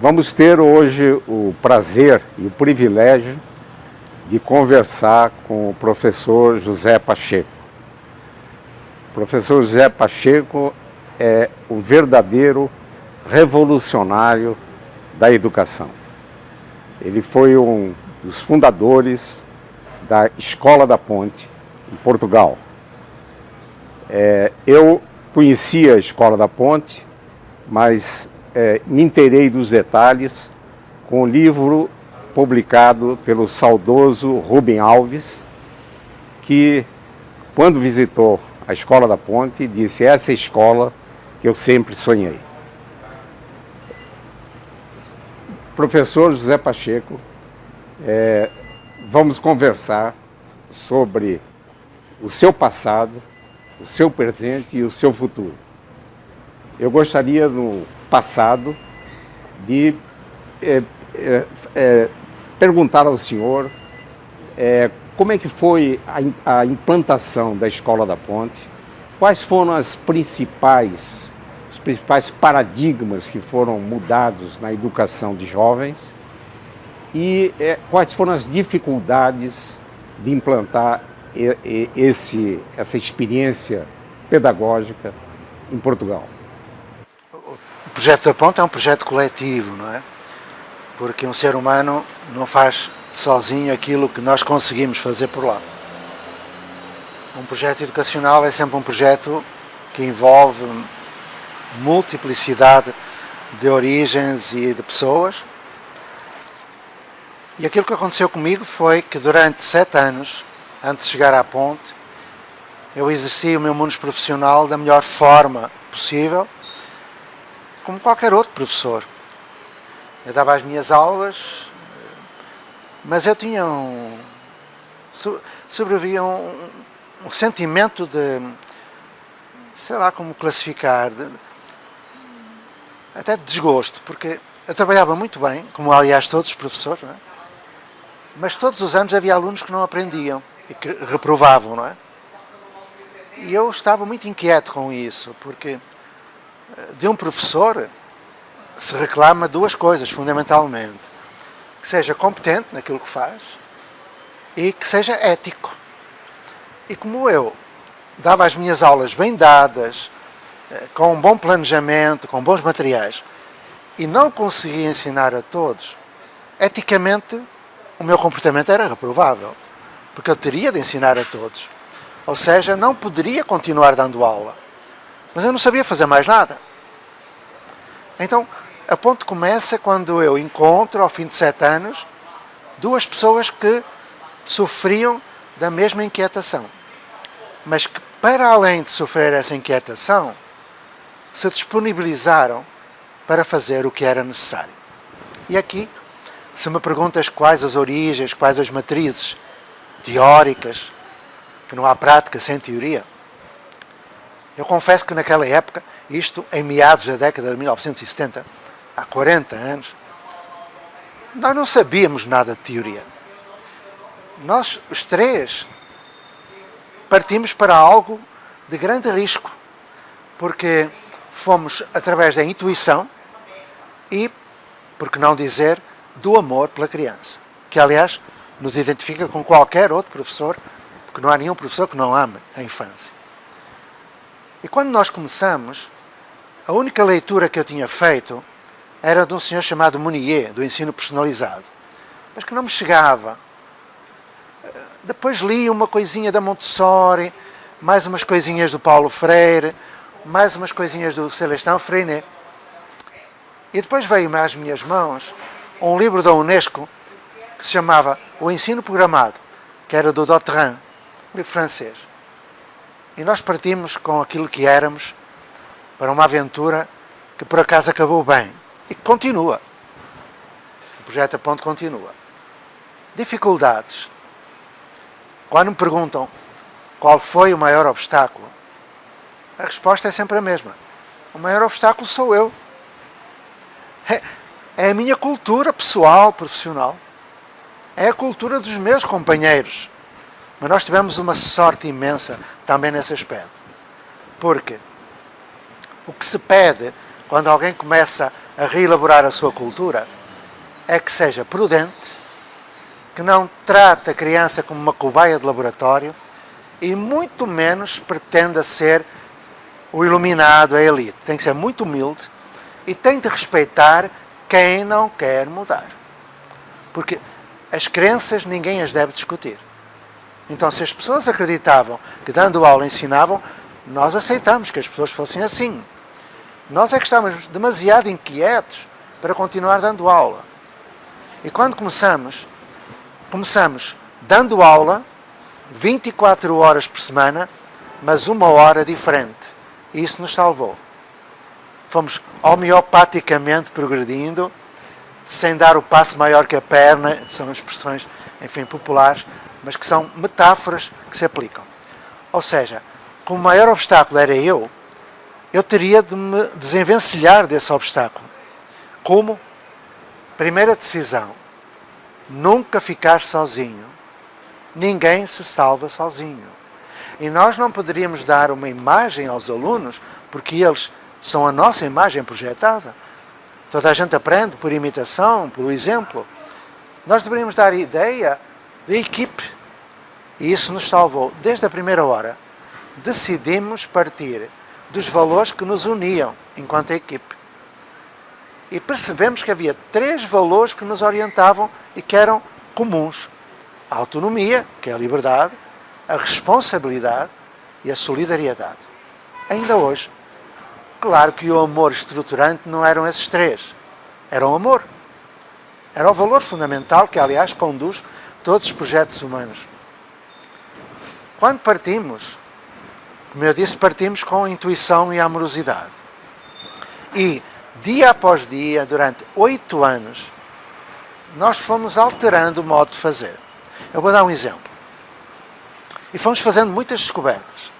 Vamos ter hoje o prazer e o privilégio de conversar com o professor José Pacheco. O professor José Pacheco é o verdadeiro revolucionário da educação. Ele foi um dos fundadores da Escola da Ponte, em Portugal. Eu conhecia a Escola da Ponte, mas me inteirei dos detalhes com o livro publicado pelo saudoso Rubem Alves, que, quando visitou a Escola da Ponte, disse: essa é a escola que eu sempre sonhei. Professor José Pacheco, vamos conversar sobre o seu passado, o seu presente e o seu futuro. Eu gostaria, no passado, de perguntar ao senhor como é que foi a implantação da Escola da Ponte, quais foram os principais paradigmas que foram mudados na educação de jovens e quais foram as dificuldades de implantar essa experiência pedagógica em Portugal. O projeto da Ponte é um projeto coletivo, não é? Porque um ser humano não faz sozinho aquilo que nós conseguimos fazer por lá. Um projeto educacional é sempre um projeto que envolve multiplicidade de origens e de pessoas. E aquilo que aconteceu comigo foi que durante 7 anos, antes de chegar à Ponte, eu exerci o meu mundo profissional da melhor forma possível, como qualquer outro professor. Eu dava as minhas aulas, mas eu tinha sobrevivia um sentimento de, sei lá como classificar, até de desgosto, porque eu trabalhava muito bem, como aliás todos os professores, não é? Mas todos os anos havia alunos que não aprendiam e que reprovavam, não é? E eu estava muito inquieto com isso, porque de um professor se reclama 2 coisas, fundamentalmente. Que seja competente naquilo que faz e que seja ético. E como eu dava as minhas aulas bem dadas, com um bom planejamento, com bons materiais, e não conseguia ensinar a todos, eticamente o meu comportamento era reprovável, porque eu teria de ensinar a todos. Ou seja, não poderia continuar dando aula. Mas eu não sabia fazer mais nada. Então, a Ponte começa quando eu encontro, ao fim de 7 anos, 2 pessoas que sofriam da mesma inquietação. Mas que, para além de sofrer essa inquietação, se disponibilizaram para fazer o que era necessário. E aqui, se me perguntas quais as origens, quais as matrizes teóricas, que não há prática sem teoria, eu confesso que naquela época, isto em meados da década de 1970, há 40 anos, nós não sabíamos nada de teoria. Nós, os 3, partimos para algo de grande risco, porque fomos através da intuição e, por que não dizer, do amor pela criança, que aliás nos identifica com qualquer outro professor, porque não há nenhum professor que não ame a infância. E quando nós começamos, a única leitura que eu tinha feito era de um senhor chamado Mounier, do ensino personalizado, mas que não me chegava. Depois li uma coisinha da Montessori, mais umas coisinhas do Paulo Freire, mais umas coisinhas do Celestin Freinet. E depois veio-me às minhas mãos um livro da Unesco que se chamava O Ensino Programado, que era do Dautrin, um livro francês. E nós partimos com aquilo que éramos para uma aventura que por acaso acabou bem e que continua. O projeto da Ponte continua. Dificuldades. Quando me perguntam qual foi o maior obstáculo, a resposta é sempre a mesma. O maior obstáculo sou eu. É a minha cultura pessoal, profissional. É a cultura dos meus companheiros. Mas nós tivemos uma sorte imensa também nesse aspecto. Porque o que se pede quando alguém começa a reelaborar a sua cultura é que seja prudente, que não trate a criança como uma cobaia de laboratório e muito menos pretenda ser o iluminado, a elite. Tem que ser muito humilde e tem de respeitar quem não quer mudar. Porque as crenças ninguém as deve discutir. Então, se as pessoas acreditavam que dando aula ensinavam, nós aceitamos que as pessoas fossem assim. Nós é que estamos demasiado inquietos para continuar dando aula. E quando começamos dando aula 24 horas por semana, mas 1 hora diferente. E isso nos salvou. Fomos homeopaticamente progredindo, sem dar o passo maior que a perna, são expressões, enfim, populares, mas que são metáforas que se aplicam. Ou seja, como o maior obstáculo era eu teria de me desenvencilhar desse obstáculo. Como? Primeira decisão, nunca ficar sozinho. Ninguém se salva sozinho. E nós não poderíamos dar uma imagem aos alunos, porque eles são a nossa imagem projetada. Toda a gente aprende por imitação, pelo exemplo. Nós deveríamos dar a ideia de equipe. E isso nos salvou. Desde a primeira hora, decidimos partir dos valores que nos uniam enquanto equipe. E percebemos que havia 3 valores que nos orientavam e que eram comuns. A autonomia, que é a liberdade, a responsabilidade e a solidariedade. Ainda hoje, claro que o amor estruturante não eram esses 3. Era o amor. Era o valor fundamental que, aliás, conduz todos os projetos humanos. Quando partimos, como eu disse, partimos com a intuição e a amorosidade. E, dia após dia, durante 8 anos, nós fomos alterando o modo de fazer. Eu vou dar um exemplo. E fomos fazendo muitas descobertas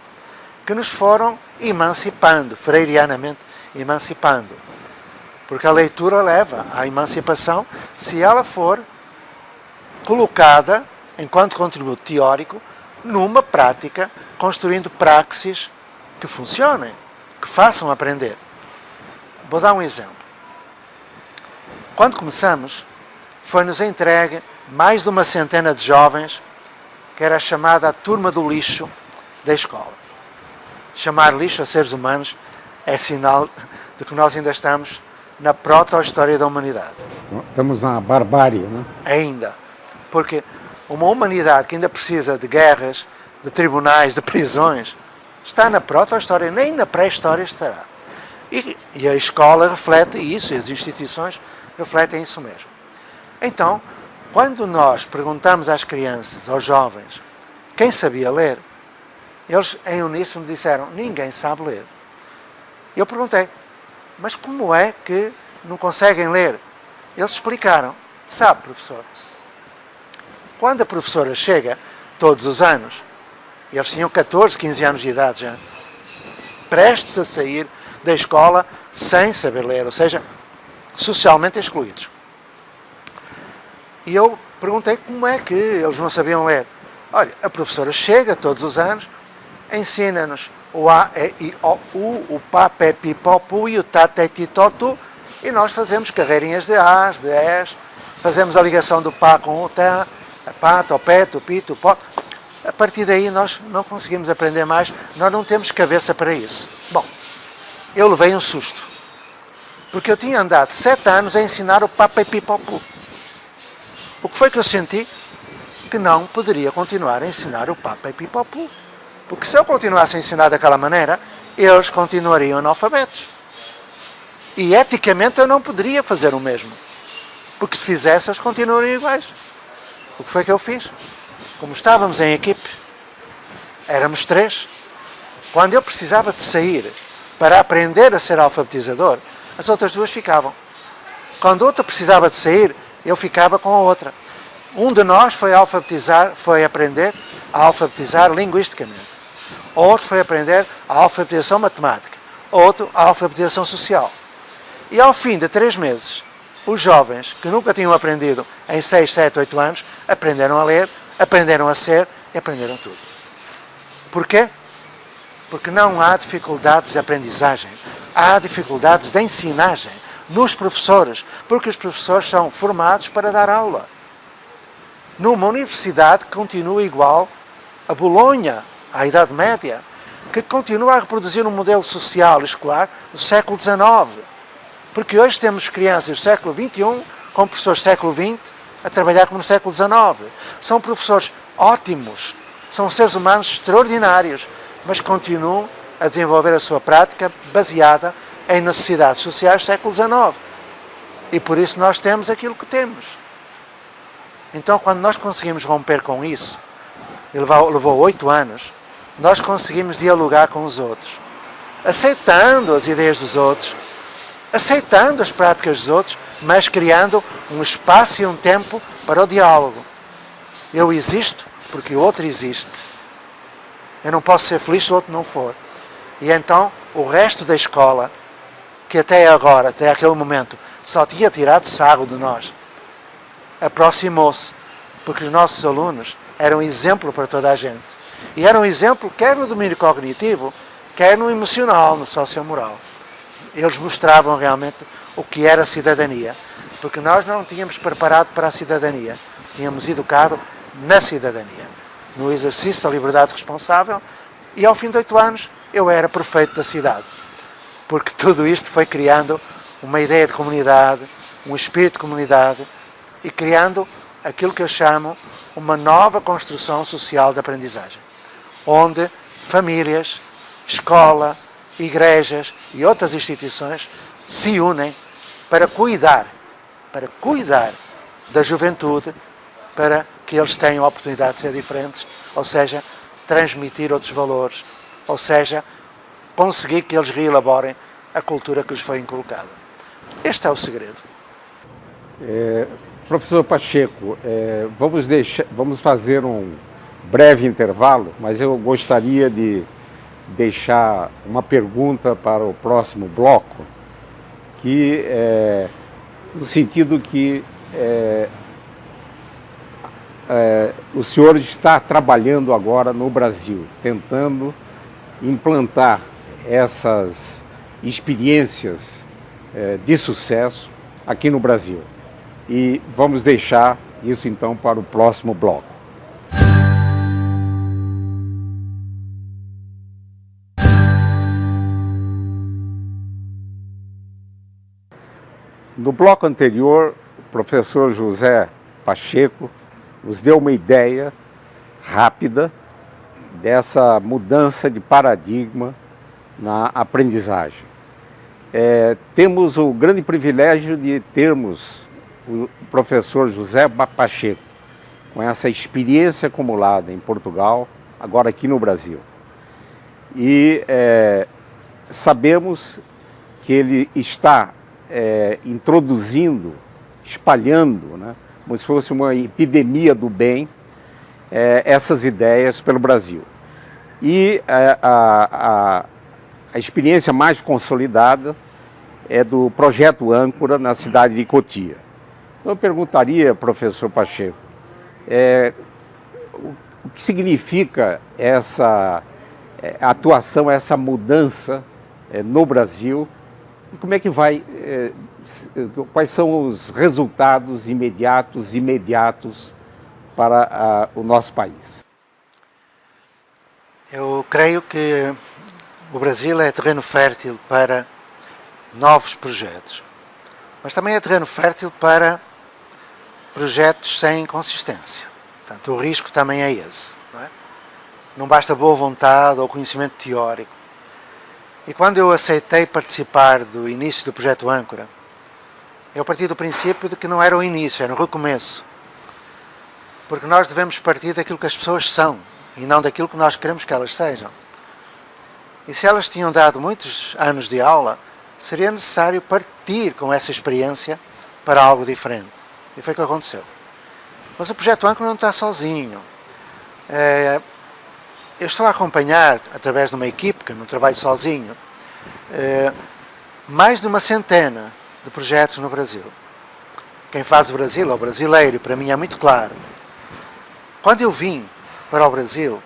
que nos foram emancipando, freirianamente emancipando. Porque a leitura leva à emancipação se ela for colocada, enquanto contributo teórico, numa prática, construindo praxis que funcionem, que façam aprender. Vou dar um exemplo. Quando começamos, foi-nos entregue mais de uma centena de jovens, que era a chamada turma do lixo da escola. Chamar lixo a seres humanos é sinal de que nós ainda estamos na proto-história da humanidade. Estamos na barbárie, não é? Ainda. Porque uma humanidade que ainda precisa de guerras, de tribunais, de prisões, está na proto-história, nem na pré-história estará. E a escola reflete isso, e as instituições refletem isso mesmo. Então, quando nós perguntamos às crianças, aos jovens, quem sabia ler, eles em uníssono disseram, ninguém sabe ler. Eu perguntei, mas como é que não conseguem ler? Eles explicaram, sabe, professor, quando a professora chega, todos os anos, eles tinham 14, 15 anos de idade já, prestes a sair da escola sem saber ler, ou seja, socialmente excluídos. E eu perguntei como é que eles não sabiam ler. Olha, a professora chega todos os anos, ensina-nos o A, E, I, O, U, o Pá, Pé, Pi, Pó, Pu e o Tá, Té, Ti, Tó, Tu, e nós fazemos carreirinhas de As, de Es, fazemos a ligação do Pá com o Tá, a Pá, Tó, Pé, Tu, Pi, Tu, Pó. A partir daí nós não conseguimos aprender mais, nós não temos cabeça para isso. Bom, eu levei um susto, porque eu tinha andado 7 anos a ensinar o Pá, Pé, Pi, Pó, Pu. O que foi que eu senti? Que não poderia continuar a ensinar o Pá, Pé, Pi, Pó, Pu. Porque se eu continuasse a ensinar daquela maneira, eles continuariam analfabetos. E eticamente eu não poderia fazer o mesmo. Porque se fizesse, eles continuariam iguais. O que foi que eu fiz? Como estávamos em equipe, éramos 3, quando eu precisava de sair para aprender a ser alfabetizador, as outras 2 ficavam. Quando outra precisava de sair, eu ficava com a outra. Um de nós foi aprender a alfabetizar linguisticamente. Outro foi aprender a alfabetização matemática. Outro, a alfabetização social. E ao fim de 3 meses, os jovens que nunca tinham aprendido em 6, 7, 8 anos, aprenderam a ler, aprenderam a ser e aprenderam tudo. Porquê? Porque não há dificuldades de aprendizagem. Há dificuldades de ensinagem. nos professores, porque os professores são formados para dar aula. Numa universidade que continua igual a Bolonha, à Idade Média, que continua a reproduzir um modelo social e escolar do século XIX. Porque hoje temos crianças do século XXI com professores do século XX a trabalhar como no século XIX. São professores ótimos, são seres humanos extraordinários, mas continuam a desenvolver a sua prática baseada em necessidades sociais do século XIX. E por isso nós temos aquilo que temos. Então, quando nós conseguimos romper com isso, e levou 8 anos, nós conseguimos dialogar com os outros, aceitando as ideias dos outros, aceitando as práticas dos outros, mas criando um espaço e um tempo para o diálogo. Eu existo porque o outro existe. Eu não posso ser feliz se o outro não for. E então, o resto da escola, que até agora, até aquele momento, só tinha tirado sarro de nós, aproximou-se, porque os nossos alunos eram exemplo para toda a gente. E eram exemplo quer no domínio cognitivo, quer no emocional, no sociomoral. Eles mostravam realmente o que era a cidadania, porque nós não tínhamos preparado para a cidadania, tínhamos educado na cidadania, no exercício da liberdade responsável, e ao fim de 8 anos eu era prefeito da cidade, porque tudo isto foi criando uma ideia de comunidade, um espírito de comunidade, e criando aquilo que eu chamo uma nova construção social de aprendizagem, onde famílias, escola, igrejas e outras instituições se unem para cuidar da juventude, para que eles tenham a oportunidade de ser diferentes, ou seja, transmitir outros valores, ou seja, conseguir que eles reelaborem a cultura que lhes foi inculcada. Este é o segredo. Professor Pacheco, vamos fazer um breve intervalo, mas eu gostaria de deixar uma pergunta para o próximo bloco, que no sentido que o senhor está trabalhando agora no Brasil, tentando implantar essas experiências de sucesso aqui no Brasil. E vamos deixar isso então para o próximo bloco. No bloco anterior, o professor José Pacheco nos deu uma ideia rápida dessa mudança de paradigma na aprendizagem. Temos o grande privilégio de termos o professor José Pacheco, com essa experiência acumulada em Portugal, agora aqui no Brasil. E sabemos que ele está introduzindo, espalhando, né, como se fosse uma epidemia do bem, essas ideias pelo Brasil. E a experiência mais consolidada é do Projeto Âncora na cidade de Cotia. Então eu perguntaria, professor Pacheco, o que significa essa atuação, essa mudança no Brasil, e como é que vai, quais são os resultados imediatos para o nosso país? Eu creio que o Brasil é terreno fértil para novos projetos, mas também é terreno fértil para projetos sem consistência. Portanto, o risco também é esse. Não é? Não basta boa vontade ou conhecimento teórico. E quando eu aceitei participar do início do Projeto Âncora, eu parti do princípio de que não era o início, era o recomeço. Porque nós devemos partir daquilo que as pessoas são e não daquilo que nós queremos que elas sejam. E se elas tinham dado muitos anos de aula, seria necessário partir com essa experiência para algo diferente. E foi o que aconteceu. Mas o Projeto Âncora não está sozinho. Eu estou a acompanhar, através de uma equipe, que não trabalho sozinho, mais de uma centena de projetos no Brasil. Quem faz o Brasil é o brasileiro, e para mim é muito claro. Quando eu vim para o Brasil,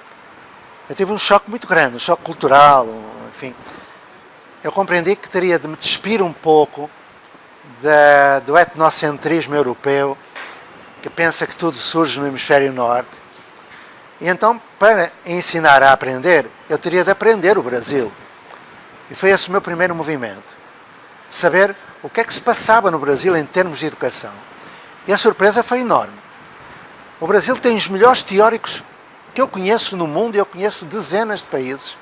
eu tive um choque muito grande, um choque cultural, enfim. Eu compreendi que teria de me despir um pouco do etnocentrismo europeu, que pensa que tudo surge no hemisfério norte. E então, para ensinar a aprender, eu teria de aprender o Brasil. E foi esse o meu primeiro movimento. Saber o que é que se passava no Brasil em termos de educação. E a surpresa foi enorme. O Brasil tem os melhores teóricos que eu conheço no mundo, e eu conheço dezenas de países,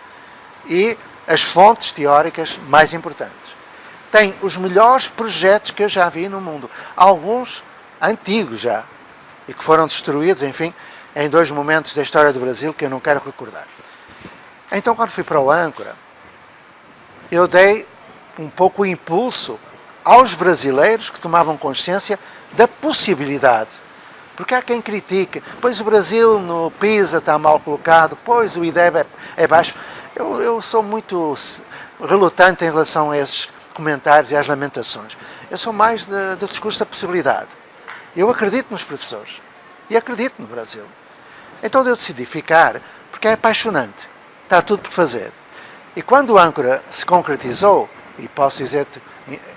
e as fontes teóricas mais importantes. Tem os melhores projetos que eu já vi no mundo. Alguns antigos já, e que foram destruídos, enfim, em dois momentos da história do Brasil que eu não quero recordar. Então, quando fui para o Âncora, eu dei um pouco o impulso aos brasileiros que tomavam consciência da possibilidade. Porque há quem critique, pois o Brasil no PISA está mal colocado, pois o IDEB é baixo. Eu sou muito relutante em relação a esses comentários e às lamentações. Eu sou mais do discurso da possibilidade. Eu acredito nos professores e acredito no Brasil. Então eu decidi ficar, porque é apaixonante. Está tudo por fazer. E quando o Âncora se concretizou, e posso dizer-te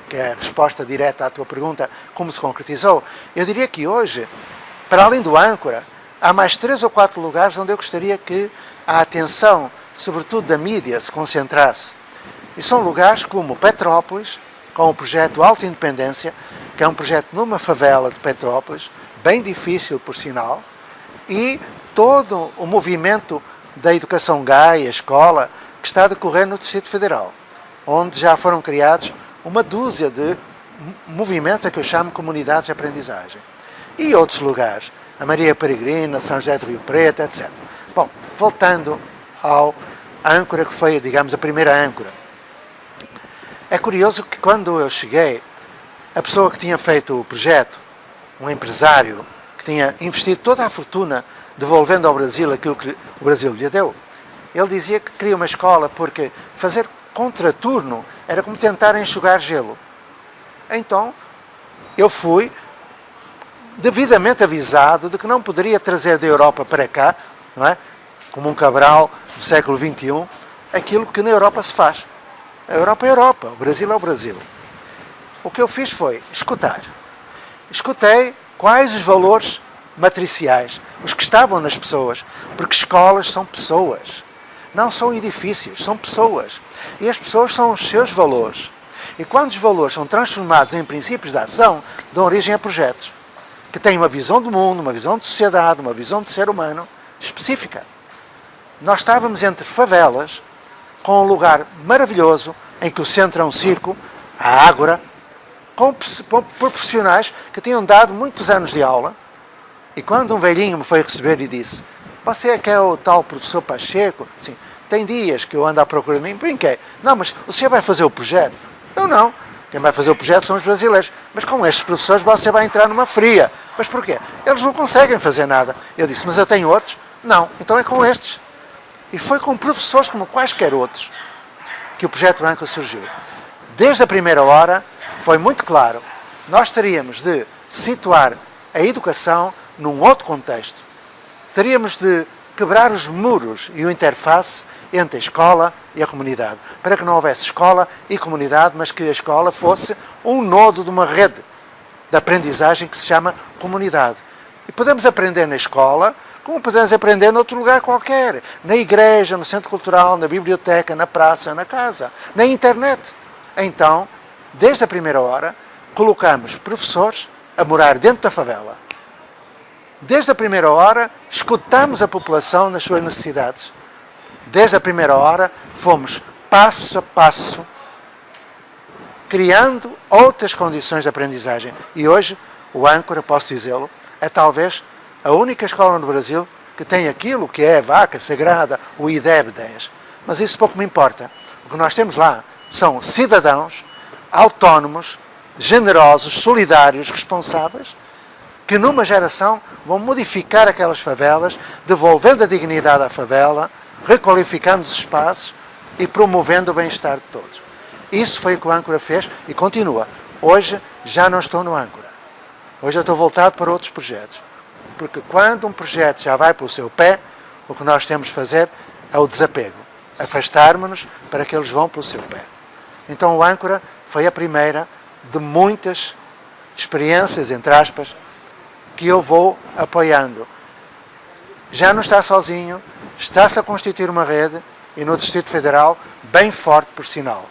que é a resposta direta à tua pergunta, como se concretizou, eu diria que hoje, para além do Âncora, há mais 3 ou 4 lugares onde eu gostaria que a atenção, sobretudo da mídia, se concentrasse. E são lugares como Petrópolis, com o projeto Alta Independência, que é um projeto numa favela de Petrópolis, bem difícil por sinal, e todo o movimento da educação GAI, a escola, que está a decorrer no Distrito Federal, onde já foram criados uma dúzia de movimentos a que eu chamo comunidades de aprendizagem. E outros lugares, a Maria Peregrina, São José do Rio Preto, etc. Bom, voltando ao Âncora, que foi, digamos, a primeira Âncora. É curioso que quando eu cheguei, a pessoa que tinha feito o projeto, um empresário que tinha investido toda a fortuna devolvendo ao Brasil aquilo que o Brasil lhe deu, ele dizia que queria uma escola porque fazer contraturno era como tentar enxugar gelo. Então, eu fui devidamente avisado de que não poderia trazer da Europa para cá, não é? Como um Cabral do século XXI, aquilo que na Europa se faz. A Europa é a Europa, o Brasil é o Brasil. O que eu fiz foi escutar. Escutei quais os valores matriciais, os que estavam nas pessoas, porque escolas são pessoas, não são edifícios, são pessoas. E as pessoas são os seus valores. E quando os valores são transformados em princípios de ação, dão origem a projetos que têm uma visão do mundo, uma visão de sociedade, uma visão de ser humano específica. Nós estávamos entre favelas, com um lugar maravilhoso, em que o centro é um circo, a Ágora, com profissionais que tinham dado muitos anos de aula, e quando um velhinho me foi receber e disse: "Você é que é o tal professor Pacheco?" Sim, tem dias que eu ando à procura de mim, brinquei. "Não, mas o senhor vai fazer o projeto?" "Eu não. Quem vai fazer o projeto são os brasileiros. Mas com estes professores você vai entrar numa fria." "Mas porquê?" "Eles não conseguem fazer nada." Eu disse: "Mas eu tenho outros?" "Não, então é com estes." E foi com professores como quaisquer outros que o projeto Âncora surgiu. Desde a primeira hora foi muito claro, nós teríamos de situar a educação num outro contexto. Teríamos de quebrar os muros e o interface entre a escola e a comunidade, para que não houvesse escola e comunidade, mas que a escola fosse um nodo de uma rede de aprendizagem que se chama comunidade. E podemos aprender na escola, como podemos aprender noutro lugar qualquer, na igreja, no centro cultural, na biblioteca, na praça, na casa, na internet. Então, desde a primeira hora, colocamos professores a morar dentro da favela. Desde a primeira hora, escutamos a população nas suas necessidades. Desde a primeira hora, fomos passo a passo, criando outras condições de aprendizagem. E hoje, o Âncora, posso dizê-lo, é talvez a única escola no Brasil que tem aquilo que é a vaca sagrada, o IDEB 10. Mas isso pouco me importa. O que nós temos lá são cidadãos autónomos, generosos, solidários, responsáveis, que numa geração vão modificar aquelas favelas, devolvendo a dignidade à favela, requalificando os espaços e promovendo o bem-estar de todos. Isso foi o que o Âncora fez e continua. Hoje já não estou no Âncora. Hoje eu estou voltado para outros projetos. Porque quando um projeto já vai pelo seu pé, o que nós temos de fazer é o desapego. Afastarmos-nos para que eles vão pelo seu pé. Então o Âncora foi a primeira de muitas experiências, entre aspas, que eu vou apoiando. Já não está sozinho, está-se a constituir uma rede, e no Distrito Federal, bem forte, por sinal.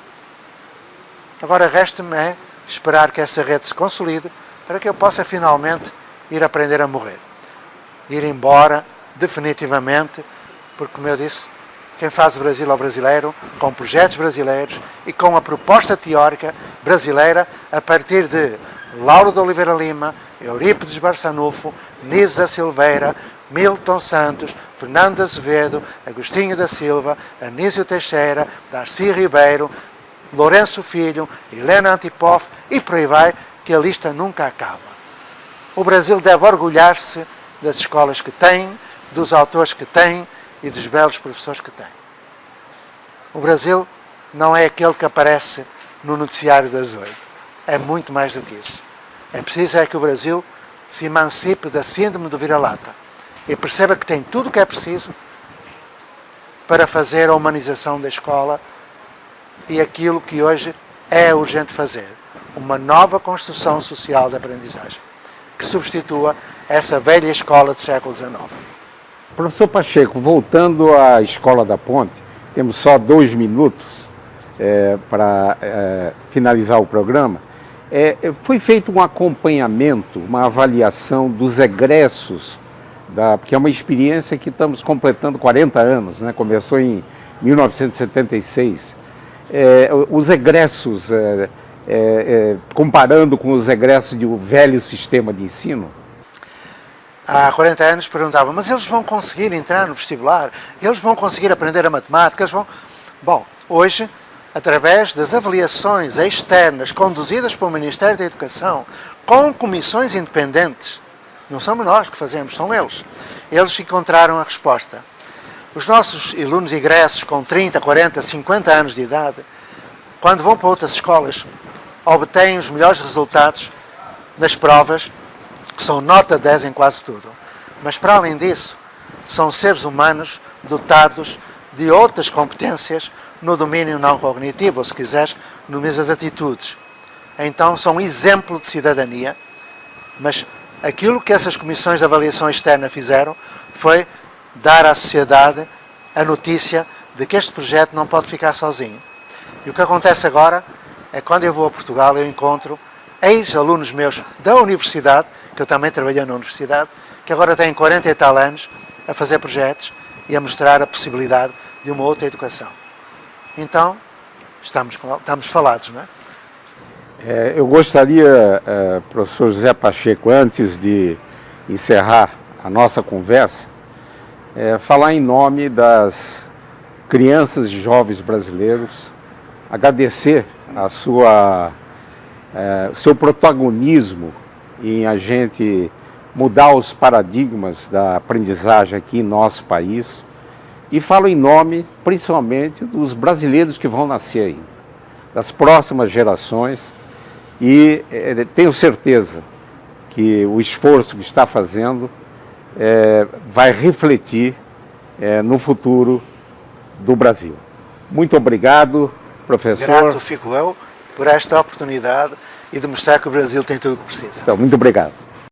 Agora resta-me esperar que essa rede se consolide, para que eu possa finalmente ir aprender a morrer. Ir embora, definitivamente, porque, como eu disse, quem faz o Brasil ao brasileiro, com projetos brasileiros e com a proposta teórica brasileira, a partir de Lauro de Oliveira Lima, Eurípides Barçanufo, Niso da Silveira, Milton Santos, Fernando Azevedo, Agostinho da Silva, Anísio Teixeira, Darcy Ribeiro, Lourenço Filho, Helena Antipoff e por aí vai, que a lista nunca acaba. O Brasil deve orgulhar-se das escolas que tem, dos autores que tem e dos belos professores que tem. O Brasil não é aquele que aparece no noticiário das 8. É muito mais do que isso. É preciso que o Brasil se emancipe da síndrome do vira-lata e perceba que tem tudo o que é preciso para fazer a humanização da escola e aquilo que hoje é urgente fazer. Uma nova construção social da aprendizagem, que substitua essa velha escola do século XIX. Professor Pacheco, voltando à Escola da Ponte, temos só 2 minutos para finalizar o programa. Foi feito um acompanhamento, uma avaliação dos egressos, porque é uma experiência que estamos completando 40 anos, né? Começou em 1976. Os egressos, comparando com os egressos do velho sistema de ensino? Há 40 anos perguntava, mas eles vão conseguir entrar no vestibular? Eles vão conseguir aprender a matemática? Eles vão... Bom, hoje, através das avaliações externas conduzidas pelo Ministério da Educação, com comissões independentes, não somos nós que fazemos, são eles. Eles encontraram a resposta. Os nossos alunos egressos com 30, 40, 50 anos de idade, quando vão para outras escolas, obtêm os melhores resultados nas provas, que são nota 10 em quase tudo. Mas, para além disso, são seres humanos dotados de outras competências no domínio não cognitivo, ou, se quiseres, no mesmo das atitudes. Então, são exemplo de cidadania, mas aquilo que essas comissões de avaliação externa fizeram foi dar à sociedade a notícia de que este projeto não pode ficar sozinho. E o que acontece agora é que, quando eu vou a Portugal, eu encontro ex-alunos meus da universidade, que eu também trabalhei na universidade, que agora têm 40 e tal anos a fazer projetos e a mostrar a possibilidade de uma outra educação. Então, estamos falados, não é? Eu gostaria, professor José Pacheco, antes de encerrar a nossa conversa, falar em nome das crianças e jovens brasileiros, agradecer o seu protagonismo em a gente mudar os paradigmas da aprendizagem aqui em nosso país, e falo em nome, principalmente, dos brasileiros que vão nascer aí, das próximas gerações, e tenho certeza que o esforço que está fazendo vai refletir no futuro do Brasil. Muito obrigado, professor. Grato fico eu por esta oportunidade e de mostrar que o Brasil tem tudo o que precisa. Então, muito obrigado.